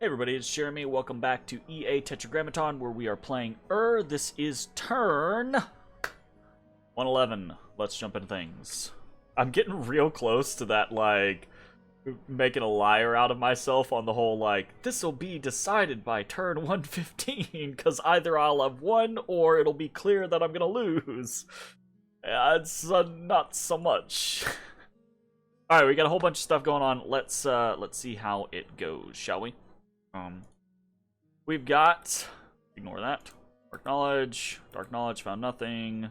Hey everybody, it's Jeremy. Welcome back to EA Tetragrammaton, where we are playing This is turn 111. Let's jump into things. I'm getting real close to that, like, making a liar out of myself on the whole, like, this'll be decided by turn 115, because either I'll have won, or it'll be clear that I'm gonna lose. It's not so much. Alright, we got a whole bunch of stuff going on. Let's see how it goes, shall we? We've got, ignore that, dark knowledge, found nothing,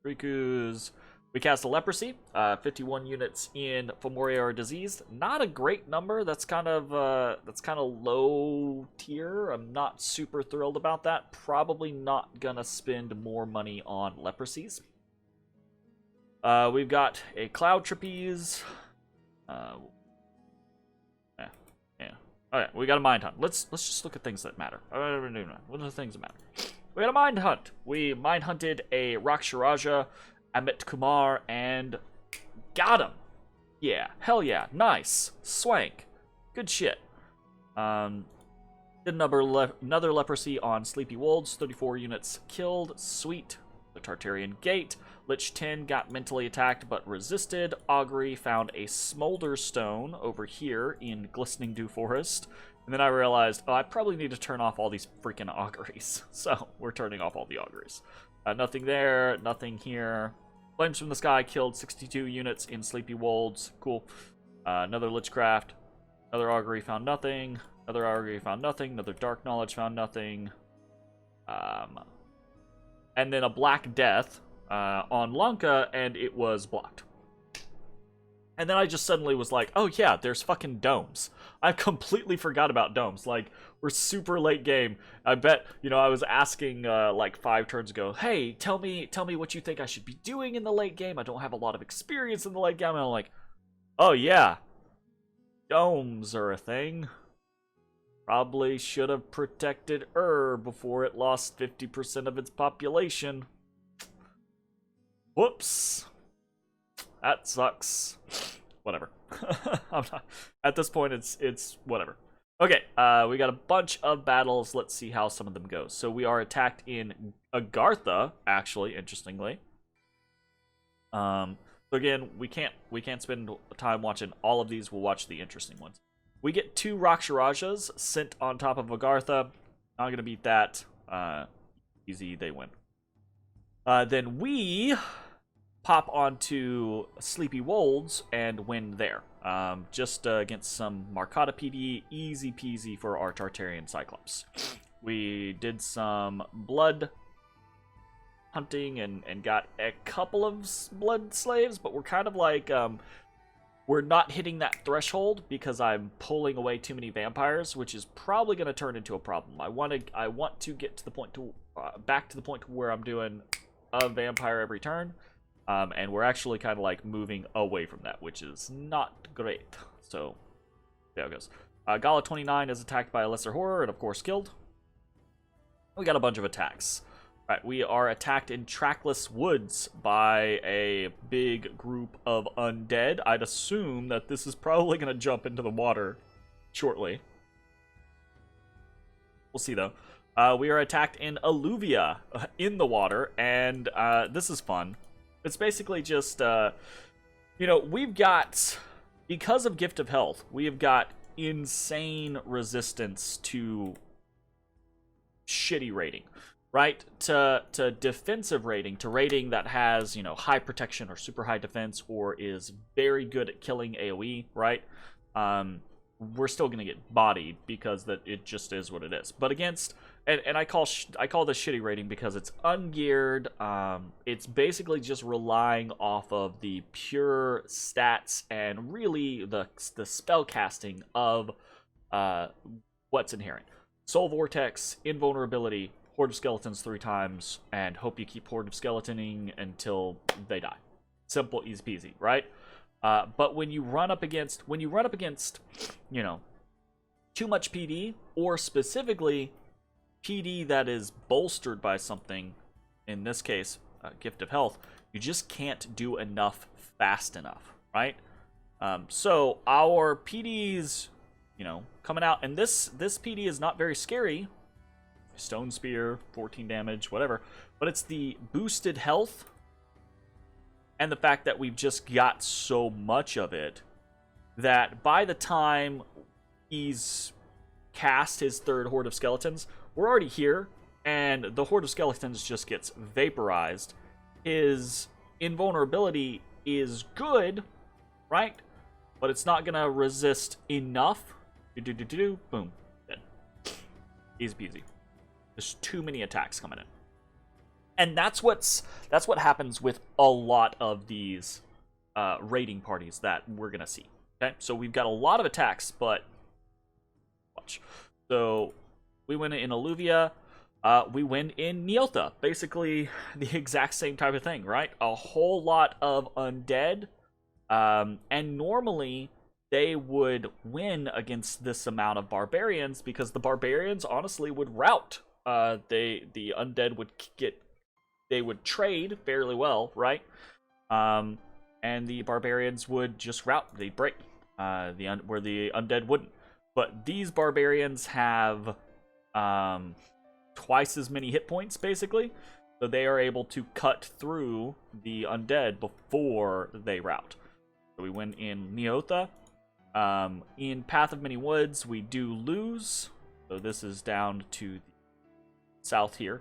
Riku's, we cast a leprosy, 51 units in Femoria are diseased, not a great number, that's kind of low tier, I'm not super thrilled about that, probably not gonna spend more money on leprosies. We've got a cloud trapeze, Okay, we got a mind hunt. Let's just look at things that matter. What are the things that matter? We got a mind hunt. We mind hunted a Raksharaja, Amit Kumar, and got him. Yeah, hell yeah, nice, swank, good shit. Did another leprosy on Sleepy Wolds, 34 units killed, sweet. The Tartarian Gate, Lich 10 got mentally attacked but resisted. Augury found a Smolder Stone over here in Glistening Dew Forest. And then I realized, oh, I probably need to turn off all these freaking auguries. So, we're turning off all the auguries. Nothing there, nothing here. Flames from the Sky killed 62 units in Sleepy Wolds. Cool. Another Lichcraft. Another augury found nothing. Another augury found nothing. Another Dark Knowledge found nothing. And then a Black Death on Lanka, and it was blocked. And then I just suddenly was like, oh yeah, there's fucking domes. I completely forgot about domes. Like, we're super late game. I bet, you know, I was asking like 5 turns ago, hey, tell me what you think I should be doing in the late game. I don't have a lot of experience in the late game. And I'm like, oh yeah, domes are a thing. Probably should have protected before it lost 50% of its population. Whoops. That sucks. Whatever. At this point, it's whatever. Okay, we got a bunch of battles. Let's see how some of them go. So we are attacked in Agartha, actually, interestingly. So again, we can't spend time watching all of these. We'll watch the interesting ones. We get 2 Raksharajas sent on top of Agartha. Not gonna beat that. Easy, they win. Then we pop onto Sleepy Wolds and win there. Just against some Markata PD, easy peasy for our Tartarian Cyclops. We did some blood hunting and got a couple of blood slaves, but we're kind of like, we're not hitting that threshold because I'm pulling away too many vampires, which is probably going to turn into a problem. I want to get to the point back to the point where I'm doing a vampire every turn, and we're actually kind of like moving away from that, which is not great. So there it goes. Gala 29 is attacked by a lesser horror and of course killed. We got a bunch of attacks. Right, we are attacked in Trackless Woods by a big group of undead. I'd assume that this is probably going to jump into the water shortly. We'll see, though. We are attacked in Alluvia in the water, and this is fun. It's basically just, you know, we've got, because of Gift of Health, we have got insane resistance to shitty rating. Right, to defensive rating, to rating that has, you know, high protection or super high defense or is very good at killing AoE, right? We're still gonna get bodied because that it just is what it is. But against, and I call this shitty rating because it's ungeared. It's basically just relying off of the pure stats and really the spell casting of what's inherent. Soul Vortex, Invulnerability, Horde of Skeletons 3 times, and hope you keep Horde of Skeletoning until they die. Simple, easy peasy, right? But when you run up against, you know, too much PD, or specifically PD that is bolstered by something, in this case, Gift of Health, you just can't do enough fast enough, right? So our PDs you know, coming out. And this PD is not very scary. Stone Spear, 14 damage, whatever. But it's the boosted health and the fact that we've just got so much of it that by the time he's cast his third Horde of Skeletons, we're already here, and the Horde of Skeletons just gets vaporized. His invulnerability is good, right? But it's not gonna resist enough. Boom. Dead. Easy peasy. There's too many attacks coming in. And that's what happens with a lot of these raiding parties that we're gonna see. Okay, so we've got a lot of attacks, but watch. So we win in Alluvia, we win in Neotha. Basically the exact same type of thing, right? A whole lot of undead, and normally they would win against this amount of barbarians because the barbarians honestly would rout. The undead would trade fairly well, right? And the barbarians would just rout. They'd break. Where the undead wouldn't. But these barbarians have twice as many hit points, basically. So they are able to cut through the undead before they rout. So we win in Neotha. In Path of Many Woods, we do lose. So this is down to the south here.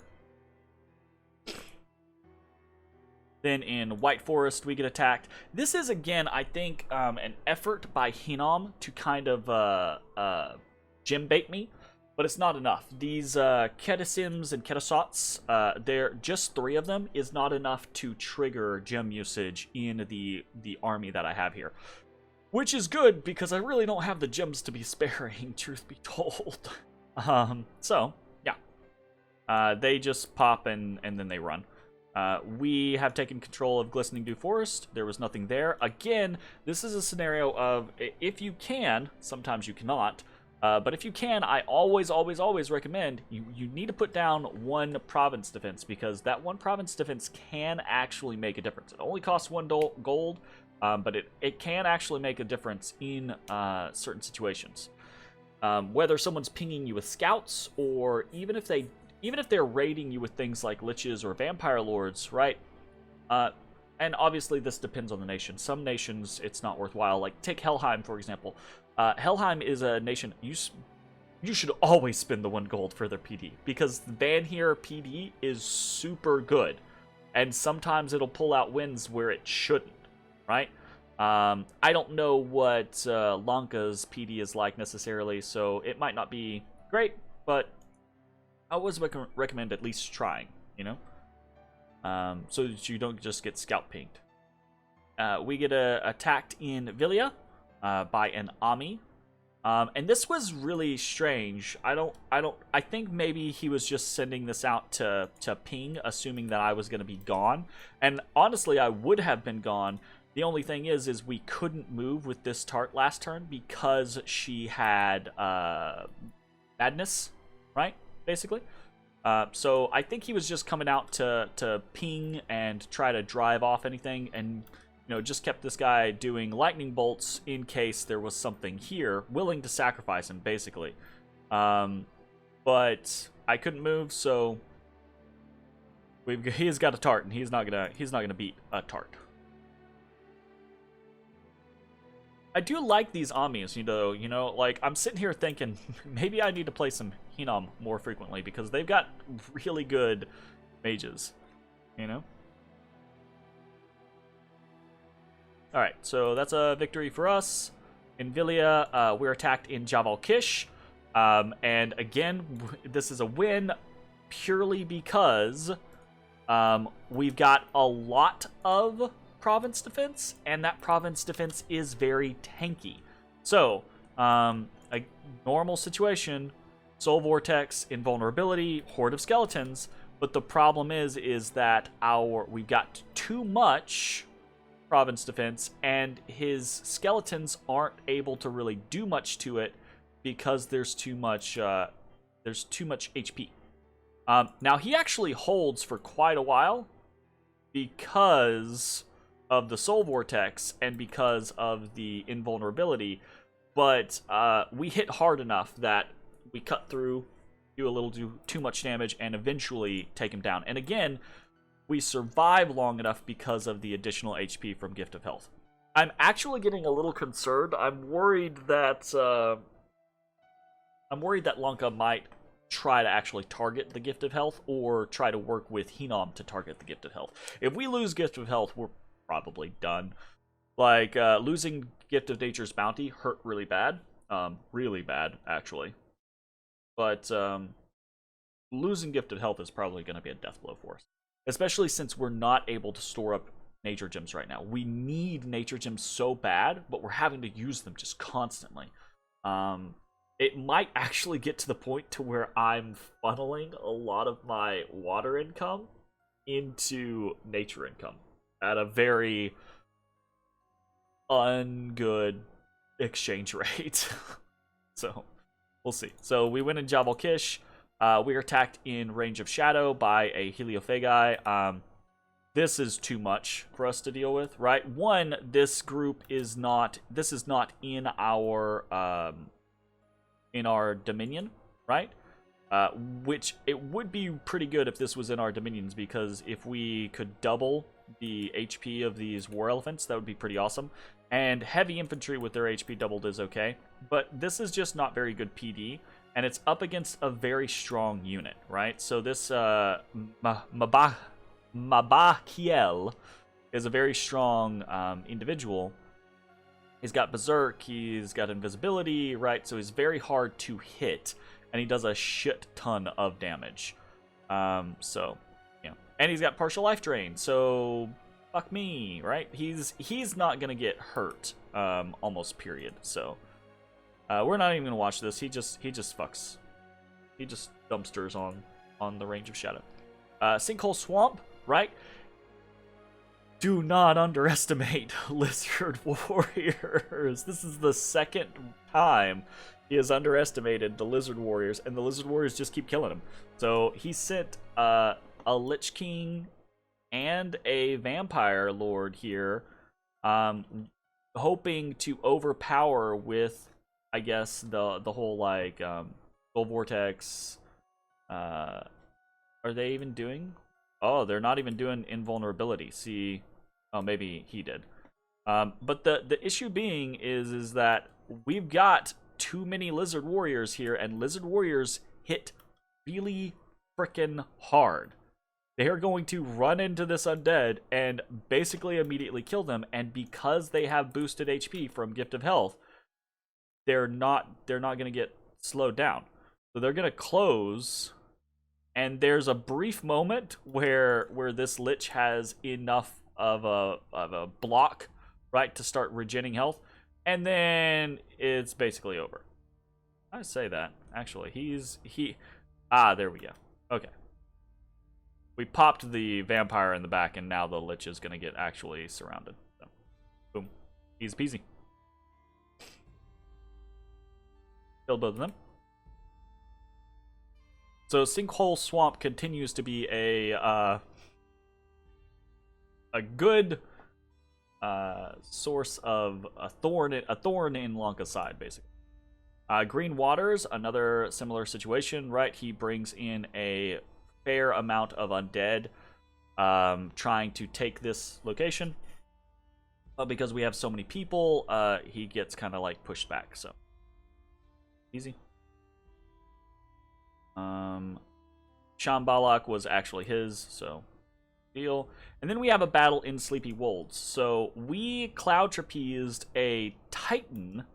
Then in White Forest, we get attacked. This is, again, I think, an effort by Hinnom to kind of gem bait me, but it's not enough. These Ketasims and Ketasots, they're just 3 of them, is not enough to trigger gem usage in the army that I have here. Which is good, because I really don't have the gems to be sparing, truth be told. So, yeah. They just pop and then they run. We have taken control of Glistening Dew Forest. There was nothing there. Again, this is a scenario of, if you can, sometimes you cannot, but if you can, I always recommend you need to put down 1 province defense, because that 1 province defense can actually make a difference. It only costs 1 gold, but it can actually make a difference in certain situations. Whether someone's pinging you with scouts, or even if they're raiding you with things like liches or vampire lords, right? And obviously this depends on the nation. Some nations, it's not worthwhile. Like, take Helheim, for example. Helheim is a nation, you should always spend the 1 gold for their PD, because the Vanir PD is super good. And sometimes it'll pull out wins where it shouldn't, right? I don't know what Lanka's PD is like necessarily, so it might not be great, but I always recommend at least trying, you know? So that you don't just get scout pinged. We get attacked in Villia by an Ami. And this was really strange. I think maybe he was just sending this out to ping, assuming that I was going to be gone. And honestly, I would have been gone. The only thing is we couldn't move with this tart last turn because she had madness, right? Basically. So I think he was just coming out to ping and try to drive off anything, and just kept this guy doing lightning bolts in case there was something here, willing to sacrifice him, basically. But I couldn't move, so he's got a tart, and he's not gonna beat a tart. I do like these Amis, like, I'm sitting here thinking, maybe I need to play some Hinnom more frequently, because they've got really good mages, Alright, so that's a victory for us. In Villia, we're attacked in Jabal Kish, and again, this is a win purely because we've got a lot of province defense, and that province defense is very tanky. So, a normal situation, Soul Vortex, Invulnerability, Horde of Skeletons, but the problem is that we've got too much province defense, and his skeletons aren't able to really do much to it because there's too much HP. Now, he actually holds for quite a while because of the Soul Vortex and because of the invulnerability, but we hit hard enough that we cut through, do a little too much damage, and eventually take him down. And again, we survive long enough because of the additional HP from Gift of Health. I'm actually getting a little concerned. I'm worried that Lanka might try to actually target the Gift of Health, or try to work with Hinam to target the Gift of Health. If we lose Gift of Health, we're probably done. Like, losing Gift of Nature's Bounty hurt really bad. Really bad, actually. But losing Gift of Health is probably going to be a death blow for us. Especially since we're not able to store up nature gems right now. We need nature gems so bad, but we're having to use them just constantly. It might actually get to the point to where I'm funneling a lot of my water income into nature income at a very ungood exchange rate. So, we'll see. So, we went in Jabal Kish. We are attacked in range of shadow by a Heliophagai. This is too much for us to deal with, right? One, this group is not in our dominion, right? Which it would be pretty good if this was in our dominions, because if we could double the HP of these war elephants, that would be pretty awesome. And heavy infantry with their HP doubled is okay, but this is just not very good PD, and it's up against a very strong unit, right? So this Mabakiel is a very strong individual. He's got Berserk, he's got Invisibility, right? So he's very hard to hit, and he does a shit ton of damage. So, yeah. And he's got partial life drain, so fuck me, right? He's not gonna get hurt, almost period. So, we're not even gonna watch this. He just fucks. He just dumpsters on the range of shadow. Sinkhole Swamp, right? Do not underestimate Lizard Warriors. This is the second time he has underestimated the Lizard Warriors, and the Lizard Warriors just keep killing him. So he sent a Lich King and a Vampire Lord here, hoping to overpower with, I guess, the whole, like, Soul Vortex. Are they even doing? Oh, they're not even doing invulnerability. See, oh, maybe he did. But the issue being is that we've got too many Lizard Warriors here, and Lizard Warriors hit really frickin' hard. They are going to run into this undead and basically immediately kill them, and because they have boosted HP from Gift of Health, they're not going to get slowed down. So they're going to close, and there's a brief moment where this Lich has enough of a block, right, to start regenerating health, and then it's basically over. I say that, actually. There we go. Okay. We popped the vampire in the back, and now the Lich is going to get actually surrounded. So, boom. Easy peasy. Killed both of them. So Sinkhole Swamp continues to be a good source of a thorn in Lanka's side, basically. Green Waters, another similar situation, right? He brings in a fair amount of undead, trying to take this location. But because we have so many people, he gets kind of like pushed back. So easy. Shambhalak was actually his, so deal. And then we have a battle in Sleepy Wolds. So we cloud trapezed a Titan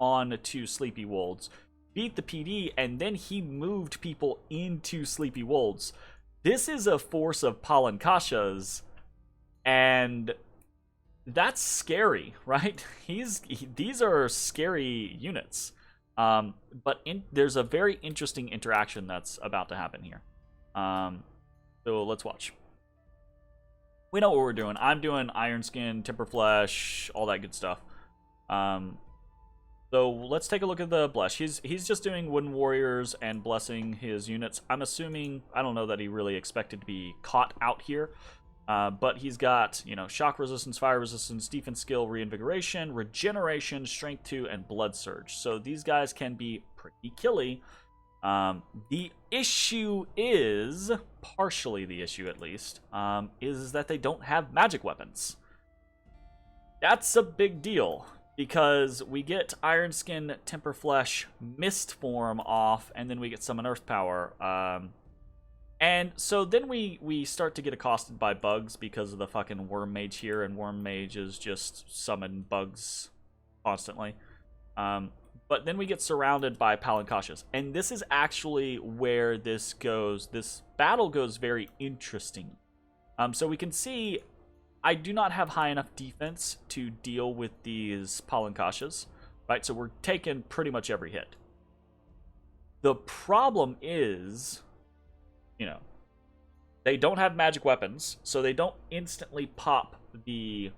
onto Sleepy Wolds, beat the PD, and then he moved people into Sleepy Wolds. This is a force of Palankashas, and that's scary, right? These are scary units. But there's a very interesting interaction that's about to happen here. So let's watch. We know what we're doing. I'm doing Iron Skin, Temper Flesh, all that good stuff. So let's take a look at the Bless. He's just doing Wooden Warriors and blessing his units. I'm assuming, I don't know that he really expected to be caught out here. But he's got, you know, shock resistance, fire resistance, defense skill, reinvigoration, regeneration, strength 2, and blood surge. So these guys can be pretty killy. The issue is, partially the issue at least, is that they don't have magic weapons. That's a big deal, because we get Iron Skin, Temper Flesh, Mist Form off, and then we get Summon Earth Power. And so then we start to get accosted by bugs because of the fucking Worm Mage here, and Worm Mages just summon bugs constantly. But then we get surrounded by Palankashas, and this is actually where this battle goes very interesting. So we can see I do not have high enough defense to deal with these Palankashas, right? So we're taking pretty much every hit. The problem is, you know, they don't have magic weapons, so they don't instantly pop the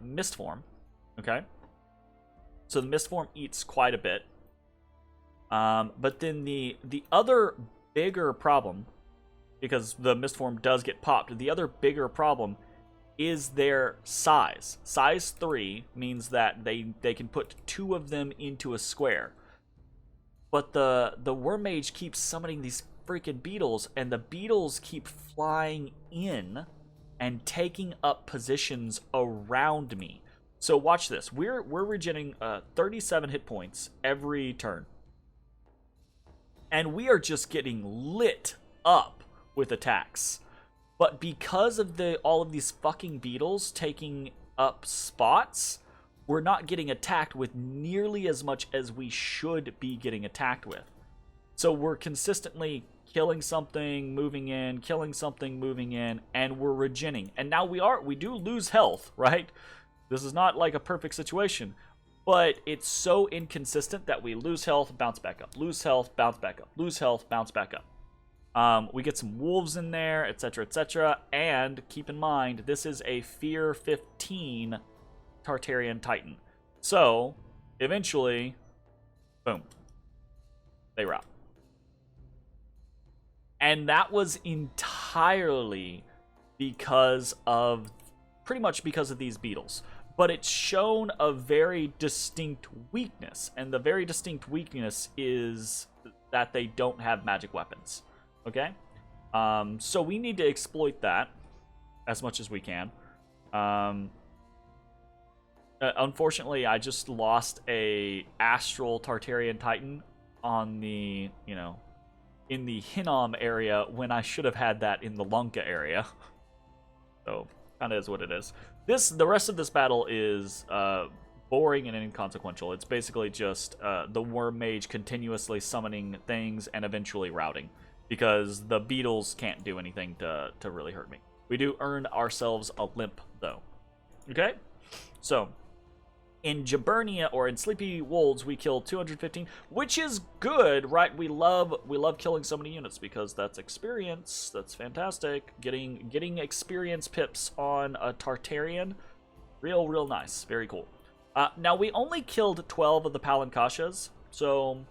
Mist Form, okay? So the Mist Form eats quite a bit. But then the other bigger problem, because the Mist Form does get popped, the other bigger problem is their size. Size 3 means that they can put 2 of them into a square. But the Worm Mage keeps summoning these freaking beetles, and the beetles keep flying in and taking up positions around me. So watch this. We're regenerating 37 hit points every turn. And we are just getting lit up with attacks. But because of all of these fucking beetles taking up spots, we're not getting attacked with nearly as much as we should be getting attacked with. So we're consistently killing something, moving in, killing something, moving in, and we're regenning. And now we do lose health, right? This is not like a perfect situation, but it's so inconsistent that we lose health, bounce back up, lose health, bounce back up, lose health, bounce back up. We get some wolves in there, etc., etc., and keep in mind, this is a Fear 15 Tartarian Titan. So, eventually, boom, they were out. And that was entirely pretty much because of these beetles. But it's shown a very distinct weakness, and the very distinct weakness is that they don't have magic weapons. Okay? So we need to exploit that as much as we can. Unfortunately, I just lost a Astral Tartarian Titan on the, you know, in the Hinnom area when I should have had that in the Lunka area. So, kind of is what it is. The rest of this battle is boring and inconsequential. It's basically just the Worm Mage continuously summoning things and eventually routing, because the beetles can't do anything to really hurt me. We do earn ourselves a limp, though. Okay? So, in Jaburnia, or in Sleepy Wolds, we killed 215, which is good, right? We love killing so many units, because that's experience. That's fantastic. Getting experience pips on a Tartarian, real nice. Very cool. Now, we only killed 12 of the Palankashas, so,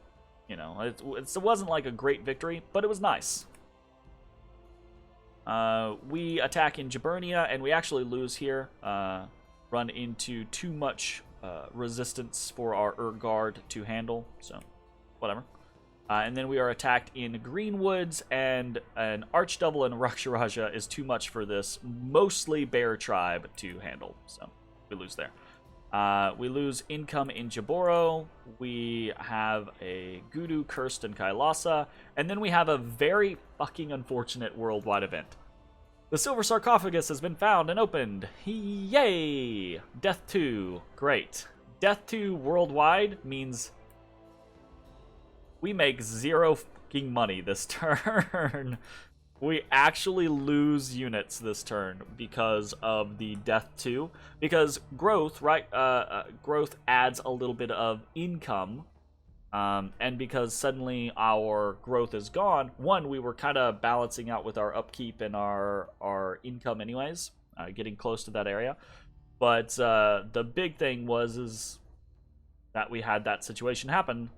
you know, it wasn't like a great victory, but it was nice. We attack in Jaburnia, and we actually lose here. Run into too much resistance for our Urguard to handle, so whatever. And then we are attacked in Greenwoods, and an Archdevil and Raksharaja is too much for this mostly bear tribe to handle, so we lose there. We lose income in Jaboro. We have a Gudu, Cursed, and Kailasa, and then we have a very fucking unfortunate worldwide event. The silver sarcophagus has been found and opened. Yay! Death 2. Great. Death 2 worldwide means we make 0 fucking money this turn. We actually lose units this turn because of the Death 2. Because growth, right? Growth adds a little bit of income. And because suddenly our growth is gone, one, we were kind of balancing out with our upkeep and our income anyways, getting close to that area. But the big thing is that we had that situation happen,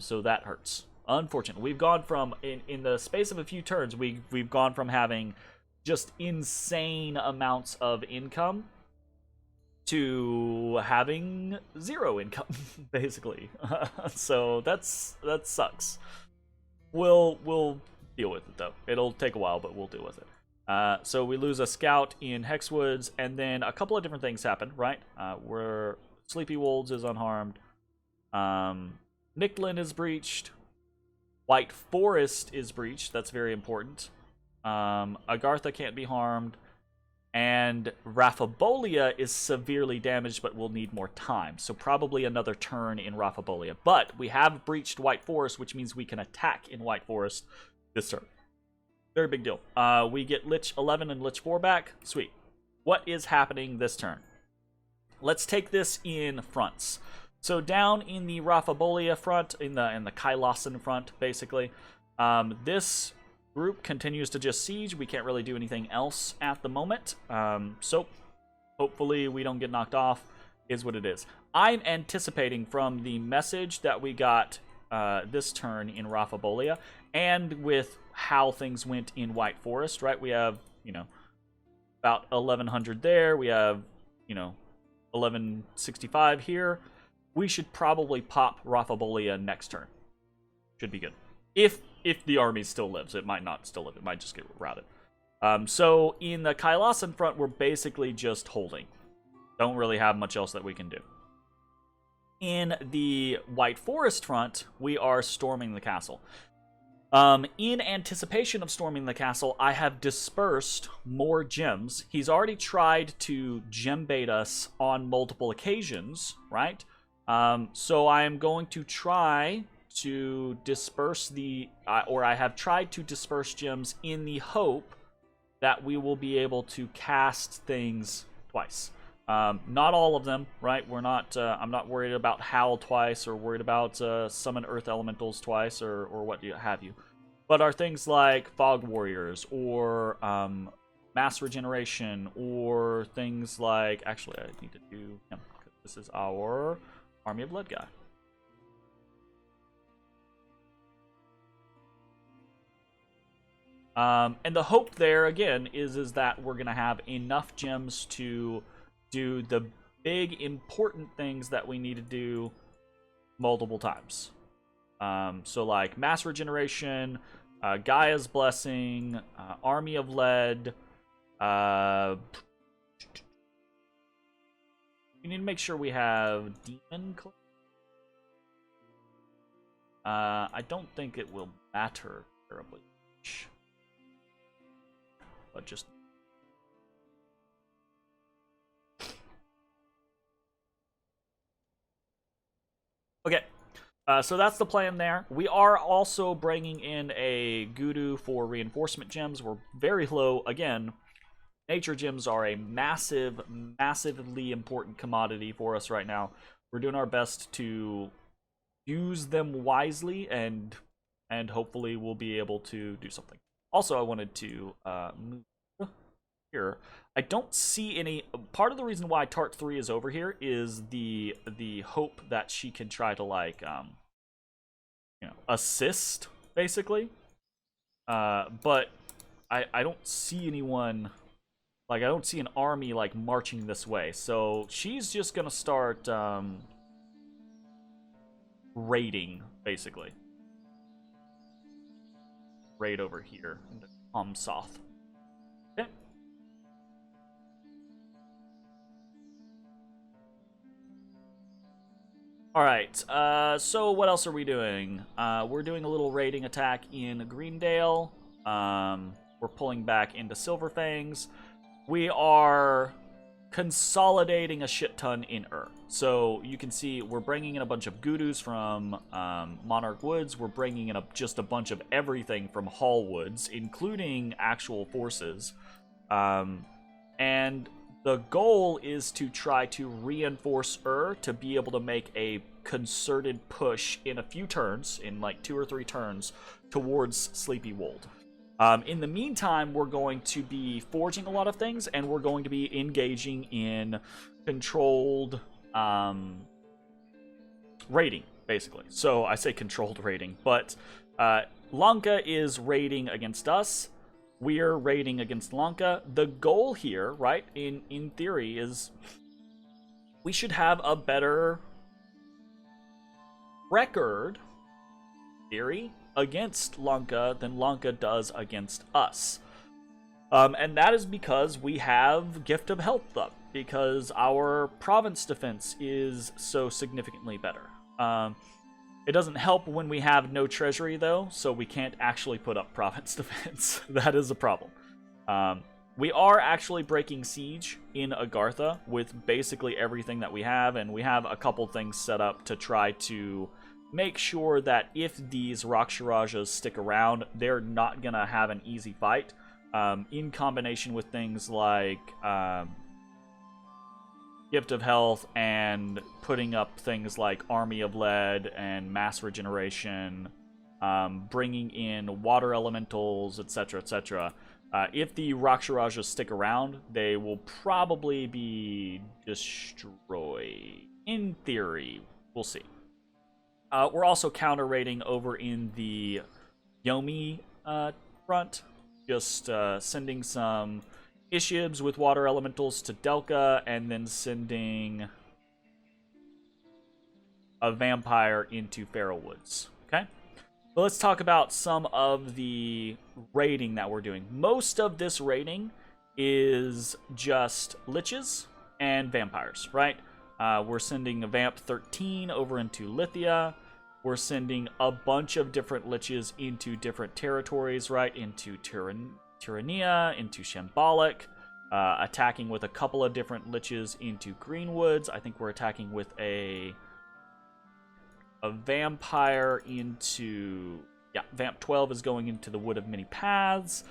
so that hurts. Unfortunately, we've gone from, in the space of a few turns, we've gone from having just insane amounts of income to having zero income, basically. So that sucks. We'll deal with it though. It'll take a while, but we'll deal with it. So we lose a scout in Hexwoods, and then a couple of different things happen, right? Where Sleepy Wolds is unharmed. Nicklin is breached. White Forest is breached. That's very important. Agartha can't be harmed. And Raphabolia is severely damaged, but will need more time. So probably another turn in Raphabolia. But we have breached White Forest, which means we can attack in White Forest this turn. Very big deal. We get Lich 11 and Lich 4 back. Sweet. What is happening this turn? Let's take this in fronts. So down in the Raphabolia front, in the Kailasan front, basically, this group continues to just siege. We can't really do anything else at the moment. So hopefully we don't get knocked off, is what it is. I'm anticipating from the message that we got this turn in Raphabolia, and with how things went in White Forest, right? We have, about 1100 there. We have, 1165 here. We should probably pop Raphabolia next turn. Should be good. If the army still lives. It might not still live. It might just get routed. So in the Kailasan front, we're basically just holding. Don't really have much else that we can do. In the White Forest front, we are storming the castle. In anticipation of storming the castle, I have dispersed more gems. He's already tried to gem bait us on multiple occasions, right? So I am going to try to disperse or I have tried to disperse gems in the hope that we will be able to cast things twice. Not all of them, right? We're not. I'm not worried about Howl twice, or worried about summon Earth Elementals twice, or what have you. But are things like Fog Warriors, or Mass Regeneration, or things like... Actually, I need to do him, because this is our Army of Lead guy. And the hope there, again, is that we're going to have enough gems to do the big, important things that we need to do multiple times. So, like, Mass Regeneration, Gaia's Blessing, Army of Lead. We need to make sure we have Demon Clay. I don't think it will matter terribly much. But just... Okay, so that's the plan there. We are also bringing in a Gudu for reinforcement gems. We're very low. Again, nature gems are a massively important commodity for us right now. We're doing our best to use them wisely, and hopefully we'll be able to do something. Also, I wanted to move here. I don't see any... Part of the reason why Tart 3 is over here is the hope that she can try to, like, assist, basically. But I don't see anyone... Like, I don't see an army, like, marching this way. So she's just gonna start raiding, basically. Raid over here into Amsoth. Okay. Alright, so what else are we doing? We're doing a little raiding attack in Greendale. We're pulling back into Silverfangs. We are consolidating a shit ton in So you can see we're bringing in a bunch of Gudus from Monarch Woods. We're bringing in just a bunch of everything from Hall Woods, including actual forces. And the goal is to try to reinforce to be able to make a concerted push in a few turns, in like 2 or 3 turns, towards Sleepy Wold. In the meantime, we're going to be forging a lot of things, and we're going to be engaging in controlled raiding, basically. So I say controlled raiding, but Lanka is raiding against us. we're raiding against Lanka. The goal here, right, in theory, is we should have a better record, theory, against Lanka than Lanka does against us. And that is because we have Gift of Health up, because our province defense is so significantly better. It doesn't help when we have no treasury, though, so we can't actually put up province defense. That is a problem. We are actually breaking siege in Agartha with basically everything that we have, and we have a couple things set up to try to make sure that if these Raksharajas stick around, they're not going to have an easy fight. In combination with things like Gift of Health and putting up things like Army of Lead and Mass Regeneration, bringing in Water Elementals, etc., etc. If the Raksharajas stick around, they will probably be destroyed. In theory, we'll see. We're also counter-raiding over in the Yomi front. Just sending some Ishibs with Water Elementals to Delka, and then sending a Vampire into Feral Woods. Okay? But let's talk about some of the raiding that we're doing. Most of this raiding is just Liches and Vampires, right? We're sending a Vamp 13 over into Lithia. We're sending a bunch of different Liches into different territories, right? Into Tyrannia, into Shambolic, attacking with a couple of different Liches into Greenwoods. I think we're attacking with a Vampire into... Yeah, Vamp 12 is going into the Wood of Many Paths.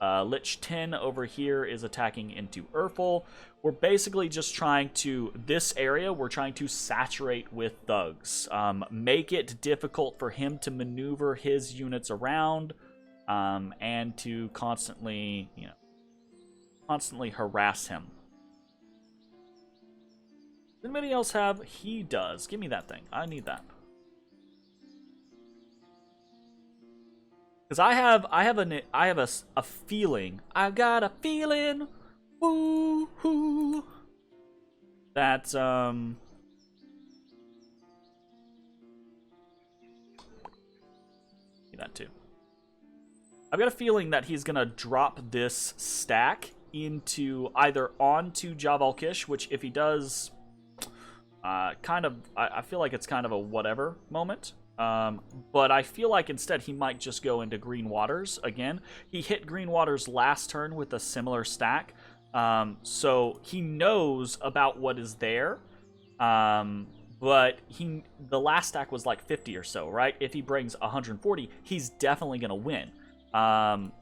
Lich 10 over here is attacking into Urfel. We're basically just trying to, this area, we're trying to saturate with thugs. Make it difficult for him to maneuver his units around, and to constantly, constantly harass him. Does anybody else have? He does. Give me that thing. I need that. Because I have a feeling. I've got a feeling. Woo-hoo. That that too. I've got a feeling that he's gonna drop this stack into either onto Jabal Kish, which if he does, I feel like it's kind of a whatever moment. But I feel like instead he might just go into Green Waters again. He hit Green Waters last turn with a similar stack, so he knows about what is there. But the last stack was like 50 or so, right? If he brings 140, he's definitely gonna win.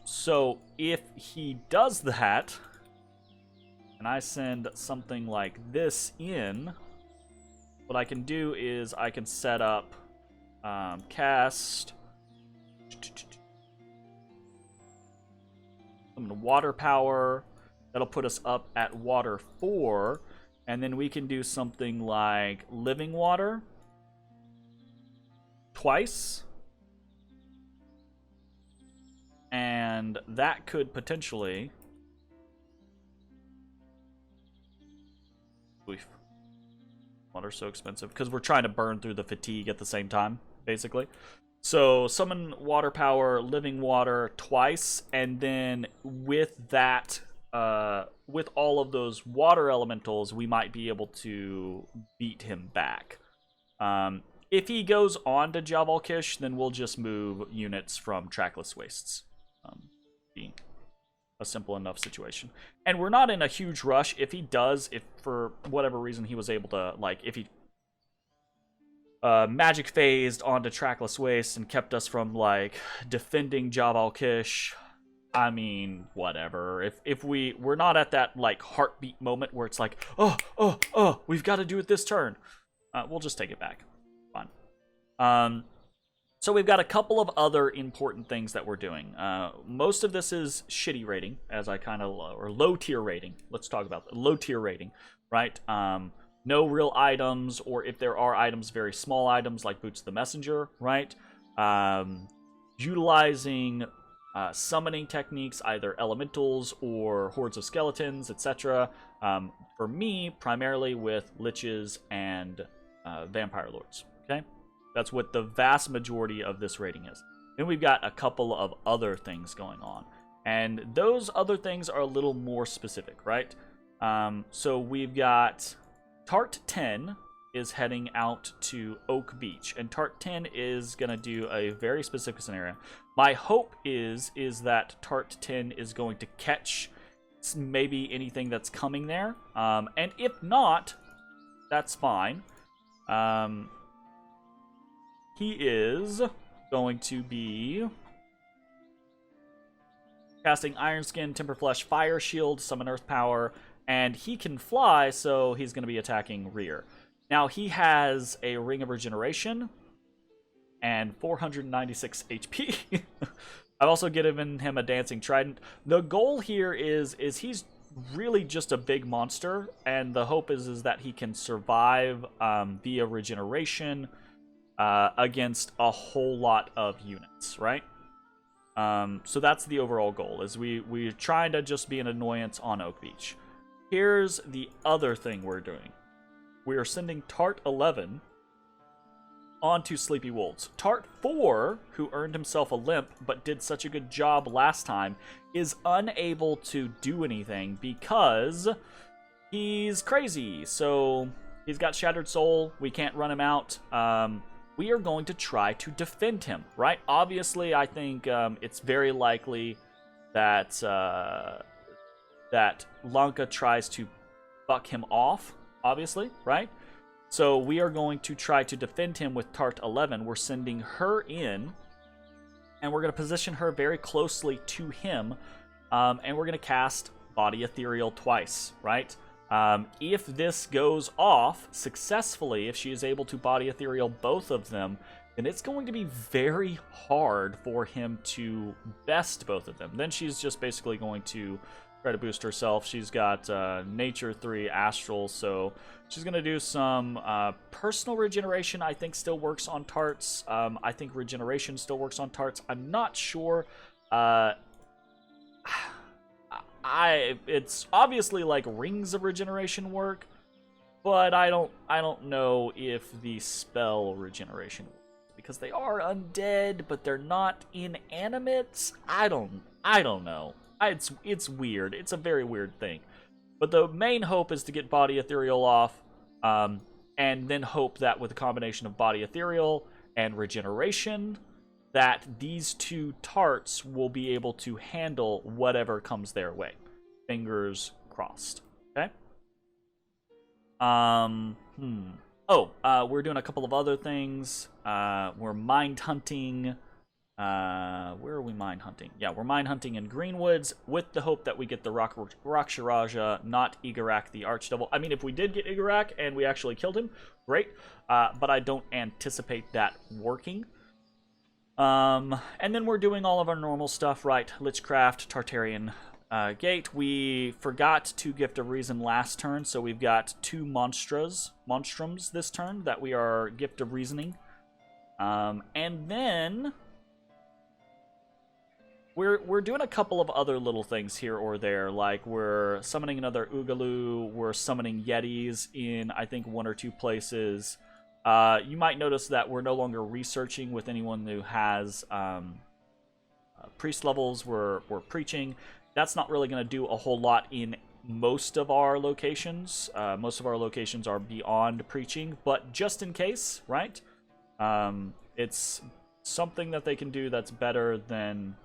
So if he does that, and I send something like this in, what I can do is I can set up cast some water power. That'll put us up at water 4, and then we can do something like living water twice, and that could potentially water's so expensive because we're trying to burn through the fatigue at the same time, basically. So summon water power, living water twice, and then with that, with all of those water elementals, we might be able to beat him back. If he goes on to Jabal Kish, then we'll just move units from Trackless Wastes. Being a simple enough situation. And we're not in a huge rush. If he does, if for whatever reason he was able to, like, if he magic phased onto Trackless Waste and kept us from, like, defending Jabal Kish, I mean, whatever. If we're not at that, like, heartbeat moment where it's like, oh, we've got to do it this turn, we'll just take it back. Fine. So we've got a couple of other important things that we're doing. Most of this is shitty rating, as I kind of, or low tier rating. Let's talk about the low tier rating, right? No real items, or if there are items, very small items like Boots the Messenger, right? Utilizing summoning techniques, either elementals or hordes of skeletons, etc. For me, primarily with liches and vampire lords. Okay, that's what the vast majority of this rating is. Then we've got a couple of other things going on, and those other things are a little more specific, right? So we've got Tart 10 is heading out to Oak Beach, and Tart 10 is going to do a very specific scenario. My hope is that Tart 10 is going to catch maybe anything that's coming there, and if not, that's fine. He is going to be casting Iron Skin, Temper Flesh, Fire Shield, Summon Earth Power, and he can fly, so he's going to be attacking rear. Now, he has a Ring of Regeneration and 496 HP. I've also given him a Dancing Trident. The goal here is he's really just a big monster, and the hope is that he can survive via regeneration against a whole lot of units, right? So that's the overall goal, is we're trying to just be an annoyance on Oak Beach. Here's the other thing we're doing. We are sending Tart 11 onto Sleepy Wolves. Tart 4, who earned himself a limp but did such a good job last time, is unable to do anything because he's crazy. So he's got Shattered Soul. We can't run him out. We are going to try to defend him, right? Obviously, I think it's very likely that that Lanka tries to buck him off, obviously, right? So we are going to try to defend him with Tart 11. We're sending her in, and we're going to position her very closely to him, and we're going to cast Body Ethereal twice, right? If this goes off successfully, if she is able to Body Ethereal both of them, then it's going to be very hard for him to best both of them. Then she's just basically going to try to boost herself. She's got Nature 3, Astral, so she's going to do some personal regeneration. I think still works on Tarts. I think regeneration still works on Tarts. I'm not sure. It's obviously like rings of regeneration work, but I don't know if the spell regeneration works, because they are undead, but they're not inanimate. I don't know. It's weird. It's a very weird thing. But the main hope is to get Body Ethereal off, and then hope that with a combination of Body Ethereal and regeneration, that these two tarts will be able to handle whatever comes their way. Fingers crossed. Okay? We're doing a couple of other things. We're mind hunting. Where are we mine hunting? Yeah, we're mine hunting in Greenwoods with the hope that we get the Raksharaja, not Igarak the Archdevil. I mean, if we did get Igarak and we actually killed him, great. But I don't anticipate that working. And then we're doing all of our normal stuff, right? Lichcraft, Tartarian Gate. We forgot to Gift of Reason last turn, so we've got two monstrums this turn that we are Gift of Reasoning. And then we're doing a couple of other little things here or there, like we're summoning another Oogaloo, we're summoning Yetis in, I think, one or two places. You might notice that we're no longer researching with anyone who has priest levels. We're preaching. That's not really going to do a whole lot in most of our locations. Most of our locations are beyond preaching, but just in case, right? It's something that they can do that's better than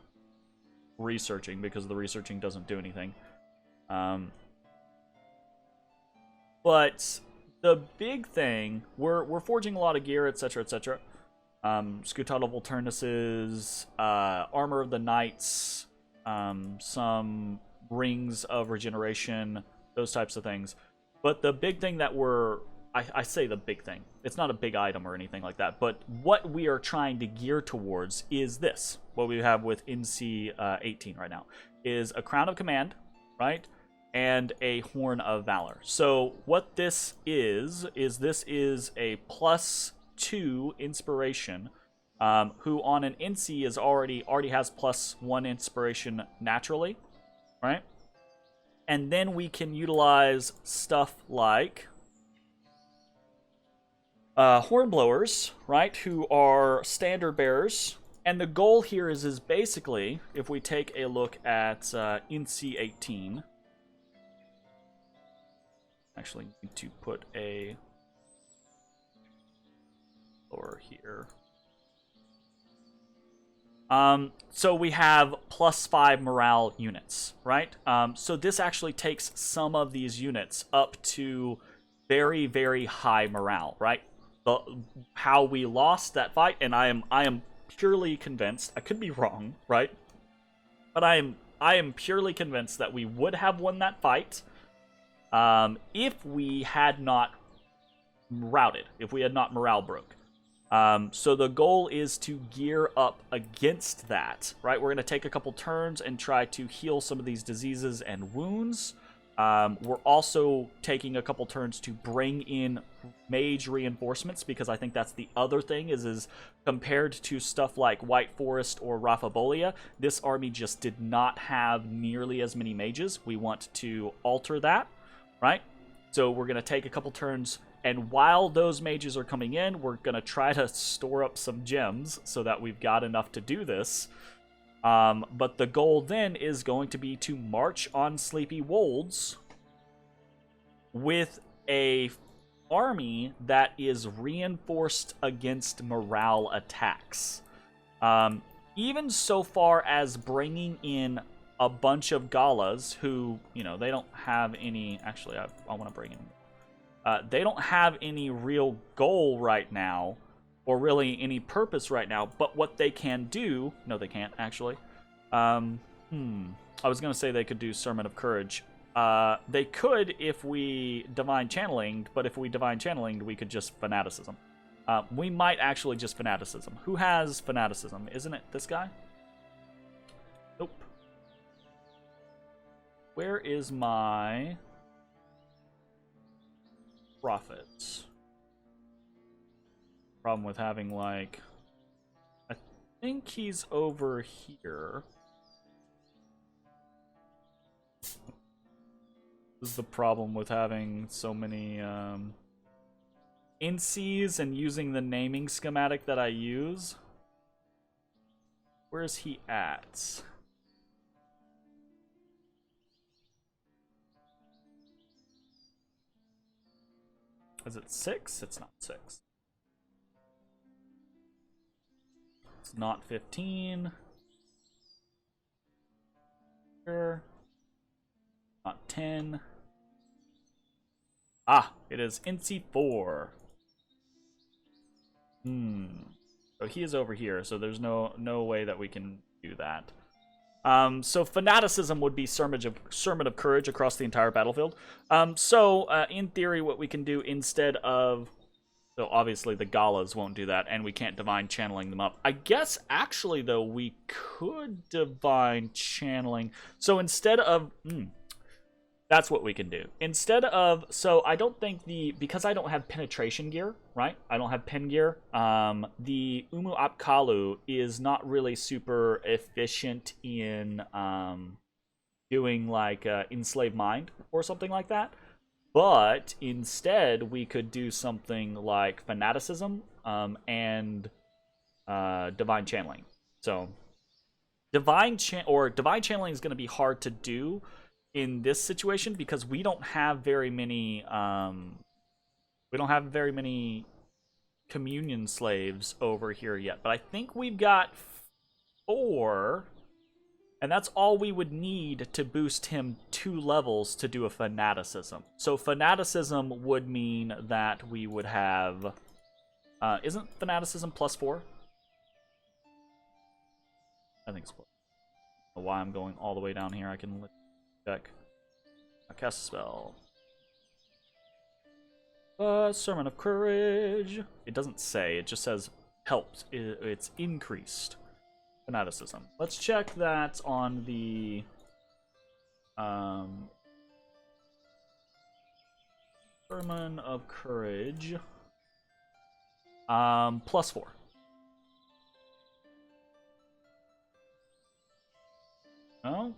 researching, because the researching doesn't do anything. But the big thing, we're forging a lot of gear, etc., etc. Scuttle of Alternuses, Armor of the Knights, some Rings of Regeneration, those types of things. But the big thing that I say the big thing, it's not a big item or anything like that, but what we are trying to gear towards is this. What we have with NC 18 right now is a Crown of Command, right? And a Horn of Valor. So what this is this is a +2 inspiration who on an NC is already has +1 inspiration naturally, right? And then we can utilize stuff like hornblowers, right, who are standard bearers. And the goal here is basically, if we take a look at NC 18, actually need to put a lower here. So we have +5 morale units, right? So this actually takes some of these units up to very, very high morale, right? How we lost that fight, and I am purely convinced, I could be wrong, right? But I am purely convinced that we would have won that fight if we had not routed, if we had not morale broke. So the goal is to gear up against that, right? We're going to take a couple turns and try to heal some of these diseases and wounds. We're also taking a couple turns to bring in mage reinforcements, because I think that's the other thing is compared to stuff like White Forest or Raphabolia, this army just did not have nearly as many mages. We want to alter that, right? So we're going to take a couple turns, and while those mages are coming in, we're going to try to store up some gems so that we've got enough to do this. But the goal then is going to be to march on Sleepy Wolds with a army that is reinforced against morale attacks. Even so far as bringing in a bunch of Galas who, you know, they don't have any... Actually, I want to bring in... they don't have any real goal right now, or really any purpose right now, but what they can do... No, they can't, actually. I was going to say they could do Sermon of Courage. They could if we Divine Channeling, but if we Divine Channeling, we could just Fanaticism. We might actually just Fanaticism. Who has Fanaticism? Isn't it this guy? Nope. Where is my... Prophets? Problem with having, like... I think he's over here. This is the problem with having so many NCs and using the naming schematic that I use. Where's he at? Is it 6? It's not 6. It's not 15. Sure. Not 10. Ah, it is NC4. So he is over here, so there's no way that we can do that. So Fanaticism would be Sermon of Courage across the entire battlefield. In theory, what we can do instead of... So obviously the Galas won't do that, and we can't Divine Channeling them up. I guess, actually, though, we could Divine Channeling... So instead of... That's what we can do. Instead of... So I don't think because I don't have penetration gear, right? I don't have pen gear. The Umu Apkalu is not really super efficient in doing, like, Enslaved Mind or something like that. But instead, we could do something like Fanaticism and Divine Channeling. So Divine Channeling is going to be hard to do in this situation because we don't have very many communion slaves over here yet. But I think we've got 4, and that's all we would need to boost him 2 levels to do a Fanaticism. So Fanaticism would mean that we would have isn't Fanaticism +4? I think it's plus. I don't know why I'm going all the way down here. I can check. I cast a spell. Sermon of Courage. It doesn't say. It just says helped. It's increased. Fanaticism. Let's check that on the Sermon of Courage. +4. No?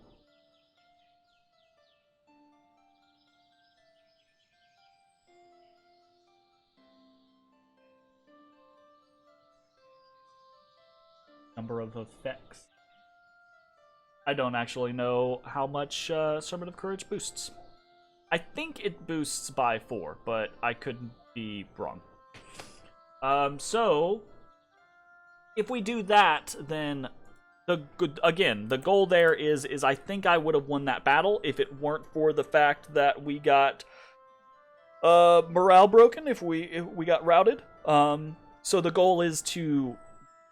Number of effects. I don't actually know how much Sermon of Courage boosts. I think it boosts by 4, but I could be wrong. So if we do that, then the goal there is I think I would have won that battle if it weren't for the fact that we got morale broken, if we got routed. So the goal is to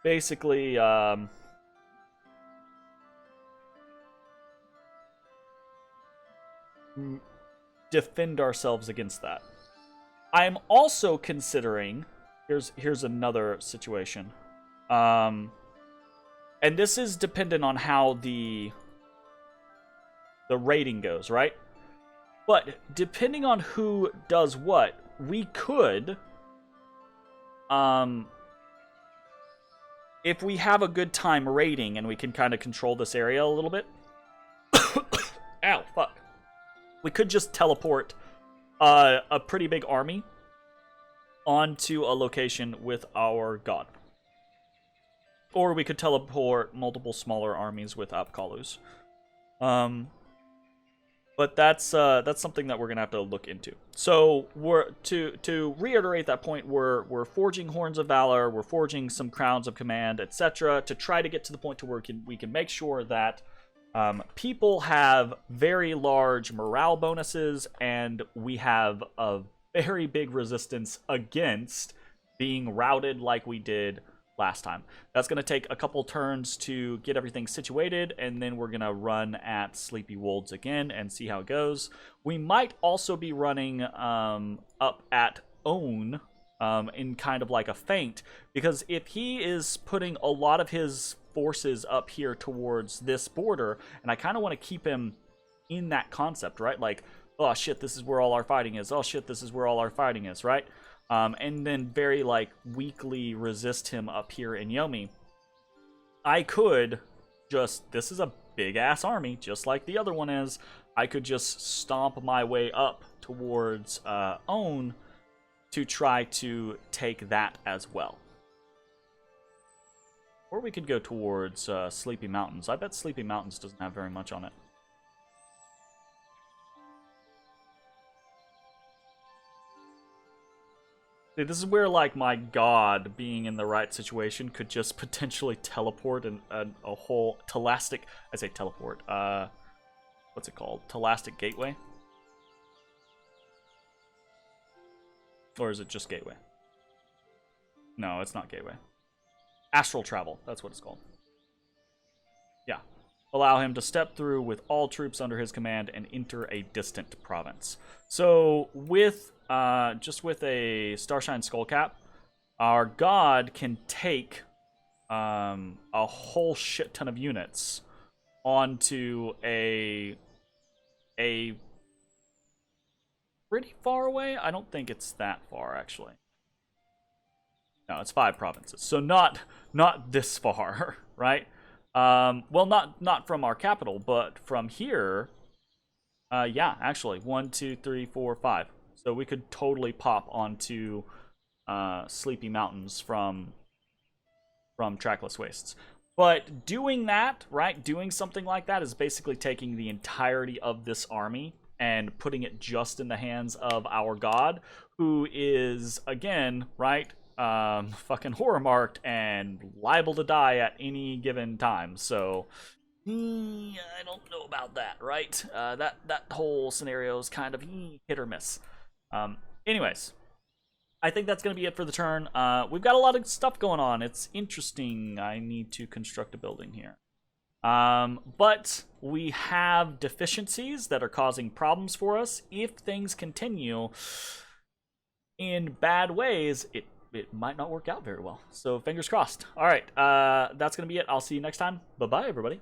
basically defend ourselves against that. I'm also considering here's another situation. And this is dependent on how the rating goes, right? But depending on who does what, we could if we have a good time raiding and we can kind of control this area a little bit. Ow, fuck. We could just teleport a pretty big army onto a location with our god. Or we could teleport multiple smaller armies with Apkalus. But that's something that we're gonna have to look into. So we're to reiterate that point, we're forging horns of valor, we're forging some crowns of command, etc., to try to get to the point to where we can make sure that people have very large morale bonuses, and we have a very big resistance against being routed like we did last time. That's going to take a couple turns to get everything situated, and then we're going to run at Sleepy Wolds again and see how it goes. We might also be running up at Own in kind of like a feint, because if he is putting a lot of his forces up here towards this border, and I kind of want to keep him in that concept, right? Like, oh shit, this is where all our fighting is. Oh shit, this is where all our fighting is, right? And then very, like, weakly resist him up here in Yomi. I could just, this is a big-ass army, just like the other one is. I could just stomp my way up towards Own to try to take that as well. Or we could go towards Sleepy Mountains. I bet Sleepy Mountains doesn't have very much on it. See, this is where, like, my god being in the right situation could just potentially teleport a whole Telastic... I say teleport. What's it called? Telastic Gateway? Or is it just Gateway? No, it's not Gateway. Astral Travel, that's what it's called. Yeah. Allow him to step through with all troops under his command and enter a distant province. So, with just with a Starshine Skullcap, our god can take a whole shit ton of units onto a pretty far away. I don't think it's that far, actually. No, it's 5 provinces, so not this far, right? Well, not from our capital, but from here. Yeah, actually, 1, 2, 3, 4, 5. So we could totally pop onto Sleepy Mountains from Trackless Wastes. But doing that, right, doing something like that is basically taking the entirety of this army and putting it just in the hands of our god, who is, again, right, fucking horror marked and liable to die at any given time. So I don't know about that, right? That whole scenario is kind of hit or miss. Anyways, I think that's going to be it for the turn. We've got a lot of stuff going on. It's interesting. I need to construct a building here. But we have deficiencies that are causing problems for us. If things continue in bad ways, it might not work out very well. So fingers crossed. All right, that's going to be it. I'll see you next time. Bye-bye, everybody.